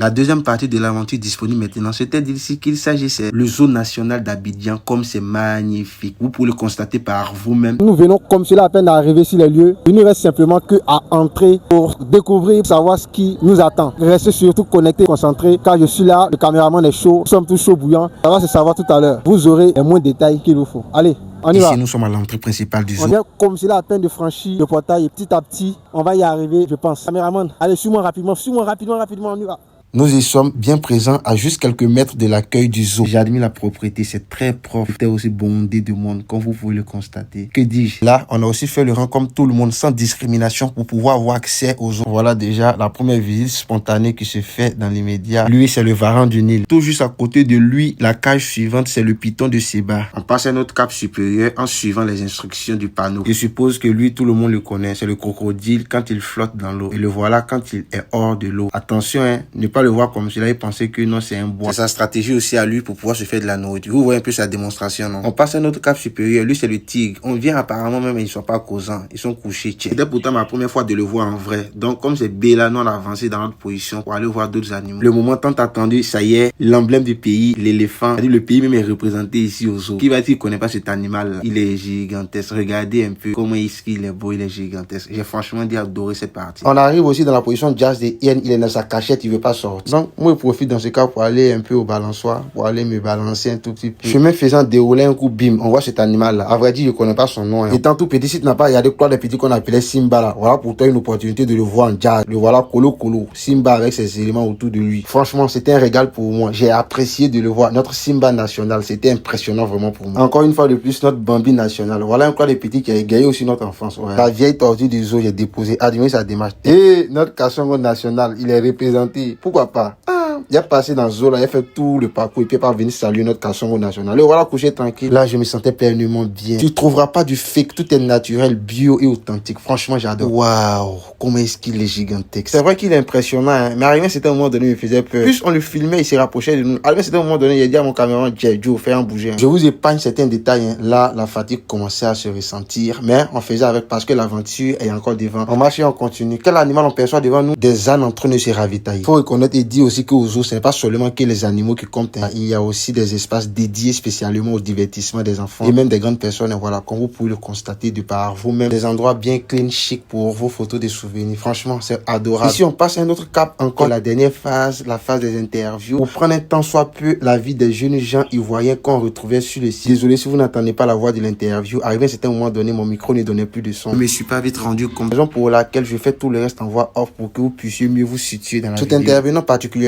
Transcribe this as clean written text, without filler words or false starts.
La deuxième partie de l'aventure disponible maintenant, c'était d'ici qu'il s'agissait le zoo national d'Abidjan, comme c'est magnifique. Vous pouvez le constater par vous-même. Nous venons comme cela à peine d'arriver sur les lieux. Il ne reste simplement que à entrer pour découvrir, savoir ce qui nous attend. Restez surtout connectés, concentrés, car je suis là, le caméraman est chaud, nous sommes tous chauds bouillants. Ça va se savoir tout à l'heure. Vous aurez les moindres détails qu'il vous faut. Allez. On y va. Ici, nous sommes à l'entrée principale du zoo. On vient comme cela à peine de franchir le portail et petit à petit, on va y arriver, je pense. Caméraman, allez, suis-moi rapidement, on y va. Nous y sommes bien présents à juste quelques mètres de l'accueil du zoo. J'admire la propriété, c'est très propre. C'était aussi bondé de monde, comme vous pouvez le constater. Que dis-je? Là, on a aussi fait le rang comme tout le monde, sans discrimination, pour pouvoir avoir accès au zoo. Voilà déjà la première visite spontanée qui se fait dans l'immédiat. Lui, c'est le varan du Nil. Tout juste à côté de lui, la cage suivante, c'est le python de Séba. On passe à notre cap supérieur en suivant les instructions du panneau. Je suppose que lui, tout le monde le connaît. C'est le crocodile quand il flotte dans l'eau. Et le voilà quand il est hors de l'eau. Attention, ne pas le voir comme cela et penser que non, c'est un bois. C'est sa stratégie aussi à lui pour pouvoir se faire de la nourriture. Vous voyez un peu sa démonstration, non? On passe à notre cap supérieur. Lui, c'est le tigre. On vient apparemment même, ils sont pas causants. Ils sont couchés. C'était pourtant ma première fois de le voir en vrai. Donc, comme c'est Bella, nous on a avancé dans notre position pour aller voir d'autres animaux. Le moment tant attendu, ça y est, l'emblème du pays, l'éléphant. Le pays même est représenté ici au zoo. Qui va dire qu'il connaît pas cet animal-là? Il est gigantesque. Regardez un peu comment il est beau, il est gigantesque. J'ai franchement dit adorer cette partie. On arrive aussi dans la position de Jazz de Yen. Il est dans sa cachette, il veut pas sortir. Donc, moi, je profite dans ce cas pour aller un peu au balançoir, pour aller me balancer un tout petit peu. Chemin faisant, dérouler un coup, bim, on voit cet animal-là. À vrai dire, je connais pas son nom. Étant tout petit, si tu n'as pas regardé quoi des petits qu'on appelait Simba là, voilà pour toi une opportunité de le voir en jazz. Le voilà colo, Simba avec ses éléments autour de lui. Franchement, c'était un régal pour moi. J'ai apprécié de le voir. Notre Simba national, c'était impressionnant vraiment pour moi. Encore une fois de plus, notre Bambi national. Voilà un quoi des petits qui a égayé aussi notre enfance. Ouais. La vieille tortue du zoo, j'ai déposé. Admirez sa démarche. Et notre Kasongo national, il est représenté. Pourquoi pas? Il a passé dans le zoo là, il a fait tout le parcours et puis il est pas venu saluer notre Kasongo national. Le voilà couché tranquille. Là, je me sentais pleinement bien. Tu trouveras pas du fake, tout est naturel, bio et authentique. Franchement, j'adore. Waouh, comment est-ce qu'il est gigantesque. C'est vrai qu'il est impressionnant, hein? Mais arrivé à un certain moment donné, il me faisait peur. Plus on le filmait, il s'est rapproché de nous. Arrivé à un certain moment donné, il a dit à mon caméraman, Joe, fais un bouger. Je vous épargne certains détails, hein. Là, la fatigue commençait à se ressentir, mais on faisait avec parce que l'aventure est encore devant. On marche et on continue. Quel animal on perçoit devant nous? Des ânes en train de se ravitailler. Faut reconnaître et dire aussi qu'au zoo, ce n'est pas seulement que les animaux qui comptent, hein. Il y a aussi des espaces dédiés spécialement au divertissement des enfants et même des grandes personnes. Voilà, comme vous pouvez le constater de par vous-même, des endroits bien clean, chic pour vos photos de souvenirs. Franchement, c'est adorable. Ici, on passe à un autre cap encore, la dernière phase, la phase des interviews. Pour prendre un temps soit peu la vie des jeunes gens ivoiriens qu'on retrouvait sur le site. Désolé si vous n'entendez pas la voix de l'interview. Arrivé à un certain moment donné, mon micro ne donnait plus de son. Je me suis pas vite rendu compte. Raison pour laquelle je fais tout le reste en voix off pour que vous puissiez mieux vous situer dans la vidéo. Tout intervenant particulier